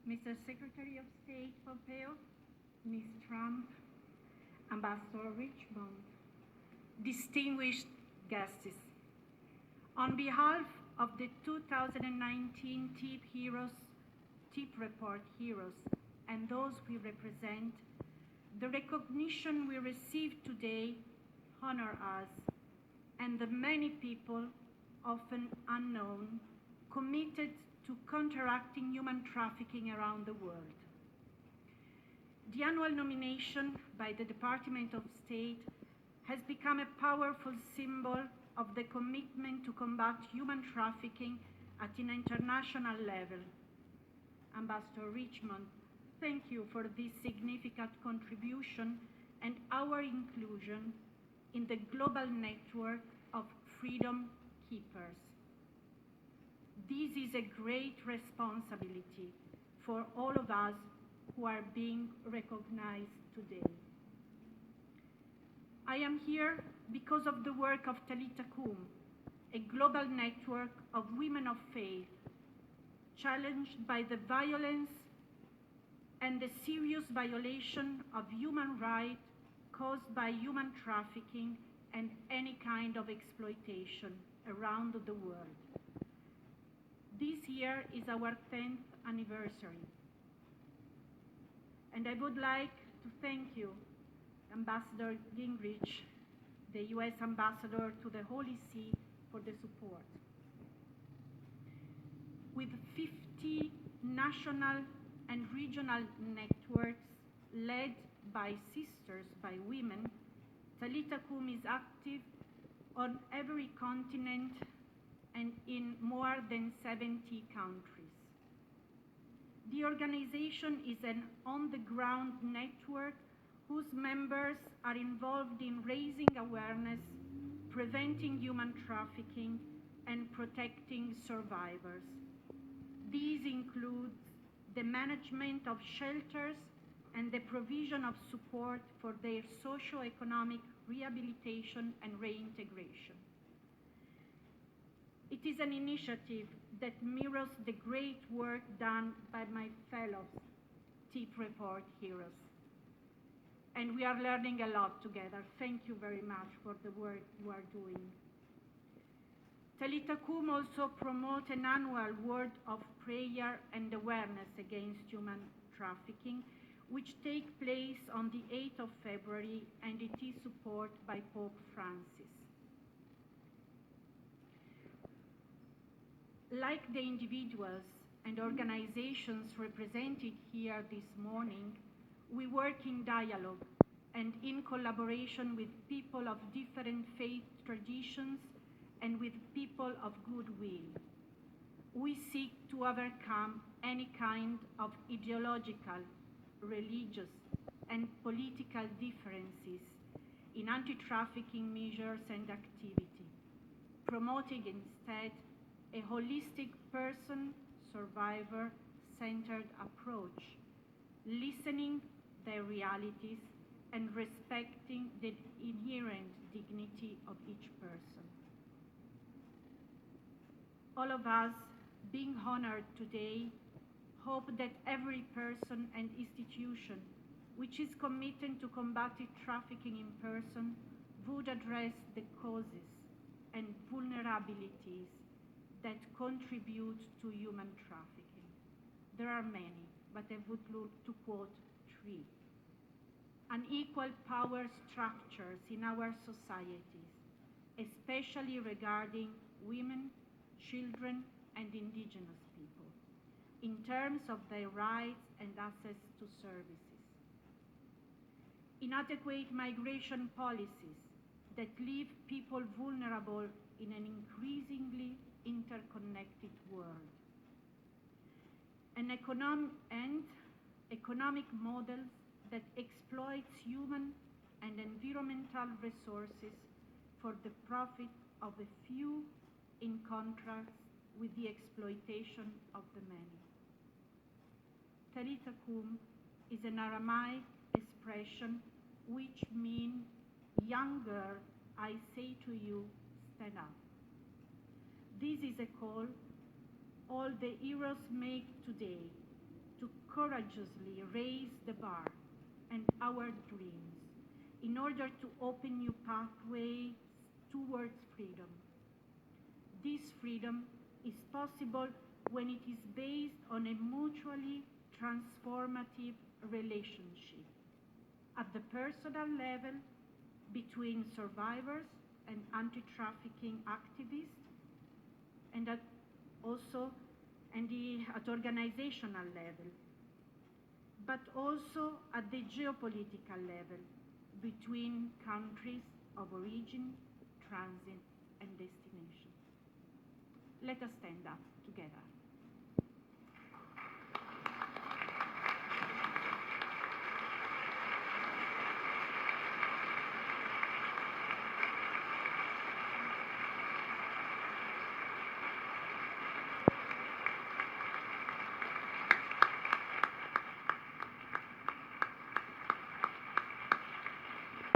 Mr. Secretary of State Pompeo, Ms. Trump, Ambassador Richmond, distinguished guests, on behalf of the 2019 TIP Report Heroes, and those we represent, the recognition we receive today honor us and the many people, often unknown, committed to counteracting human trafficking around the world. The annual nomination by the Department of State has become a powerful symbol of the commitment to combat human trafficking at an international level. Ambassador Richmond, thank you for this significant contribution and our inclusion in the global network of freedom keepers. This is a great responsibility for all of us who are being recognized today. I am here because of the work of Talitha Kum, a global network of women of faith, challenged by the violence and the serious violation of human rights caused by human trafficking and any kind of exploitation around the world. This year is our 10th anniversary, and I would like to thank you, Ambassador Gingrich, the US Ambassador to the Holy See, for the support. With 50 national and regional networks led by Sisters by Women, Talitha Kum is active on every continent and in more than 70 countries. The organization is an on-the-ground network whose members are involved in raising awareness, preventing human trafficking, and protecting survivors. These include the management of shelters and the provision of support for their socio-economic rehabilitation and reintegration. It is an initiative that mirrors the great work done by my fellow TIP Report heroes. And we are learning a lot together. Thank you very much for the work you are doing. Talitha Kum also promotes an annual word of prayer and awareness against human trafficking, which takes place on the 8th of February, and it is supported by Pope Francis. Like the individuals and organizations represented here this morning, we work in dialogue and in collaboration with people of different faith traditions and with people of goodwill. We seek to overcome any kind of ideological, religious, and political differences in anti-trafficking measures and activity, promoting instead a holistic person, survivor-centered approach, listening their realities and respecting the inherent dignity of each person. All of us being honored today hope that every person and institution which is committed to combating trafficking in person would address the causes and vulnerabilities that contribute to human trafficking. There are many, but I would look to quote three. Unequal power structures in our societies, especially regarding women, children, and indigenous people, in terms of their rights and access to services. Inadequate migration policies that leave people vulnerable in an increasingly interconnected world. And economic models that exploits human and environmental resources for the profit of a few, in contrast with the exploitation of the many. Talitha Kum is an Aramaic expression which means, young girl, I say to you, stand up. This is a call all the heroes make today to courageously raise the bar and our dreams in order to open new pathways towards freedom. This freedom is possible when it is based on a mutually transformative relationship at the personal level between survivors and anti-trafficking activists, and at organizational level, but also at the geopolitical level between countries of origin, transit, and destination. Let us stand up together.